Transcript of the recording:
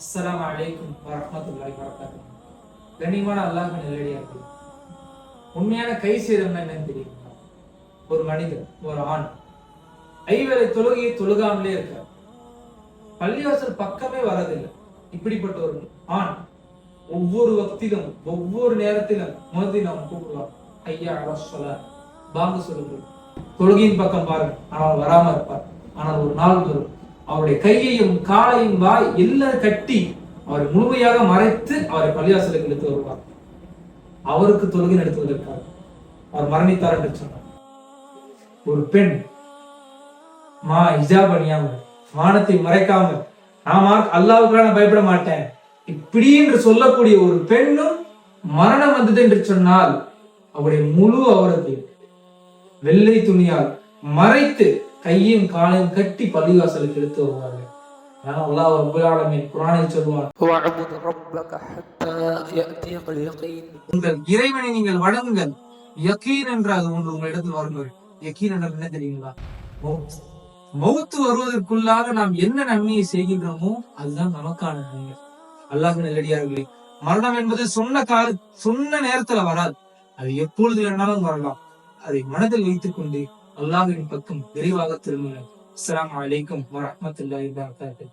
அஸ்ஸலாமு அலைக்கும் வரஹ்மத்துல்லாஹி வபரகாத்துஹு. கண்ணியமான அல்லாஹ் நல்லடியார்களே, உண்மையான கை சேதம் என்னன்னு தெரியுமா? ஒரு மனிதர், ஒரு ஆண் ஐவேளை தொழுகையை தொழுகாமலே இருக்கார், பள்ளிவாசல் பக்கமே வரதில்லை. இப்படிப்பட்ட ஒரு ஆண் ஒவ்வொரு வக்திலும் ஒவ்வொரு நேரத்திலும் முஅத்தின் அவன் கூப்பிடுவான், ஐயா அலஸ் ஸலாத், பாங்கு சொல்லுங்கள், தொழுகையின் பக்கம் பாருங்க. ஆனால் வராம இருப்பார். ஆனால் ஒரு நாள் வரும், அவருடைய கையையும் காலையும் வாய் எல்லாம் கட்டி அவரை முழுமையாக மறைத்து அவரை பள்ளிவாசலுக்கு எடுத்து வருவார். அவருக்கு தொழுகை நடத்துவதற்காக அவர் மரணித்தார் என்று சொன்னார். ஒரு பெண் ஹிஜாப் அணியாம, மானத்தை மறைக்காம, நான் அல்லாஹ்வுக்கு நான் பயப்பட மாட்டேன் இப்படி என்று சொல்லக்கூடிய ஒரு பெண்ணும் மரணம் வந்தது என்று சொன்னால் அவருடைய முழு அவரத்தை வெள்ளை துணியால் மறைத்து கையும் காலையும் கட்டி பள்ளிவாசலுக்கு எடுத்து வருவார்கள். அல்லாஹ் ரப்பல் ஆலமீன் குர்ஆனில் சொல்வான், உங்கள் இறைவனை நீங்கள் வணங்குங்கள், யகீன் என்றால் ஒன்று உங்களிடத்தில் வருங்கள். யகீன் என்றால் என்ன தெரியுங்களா? மௌத்து வருவதற்குள்ளாக நாம் என்ன நன்மையை செய்கின்றோமோ அதுதான் நமக்கான நன்மை. அல்லாஹ் நல்லடியார்களே, மரணம் என்பது சொன்ன நேரத்துல வராது. அது எப்பொழுது வேணாலும் வரலாம். அதை மனதில் வைத்துக் கொண்டு அல்லாஹ்வின் பக்கம் விரைவாக திரும்புங்கள். அஸ்ஸலாமு அலைக்கும் வரஹ்மத்துல்லாஹி வபரகாத்துஹு.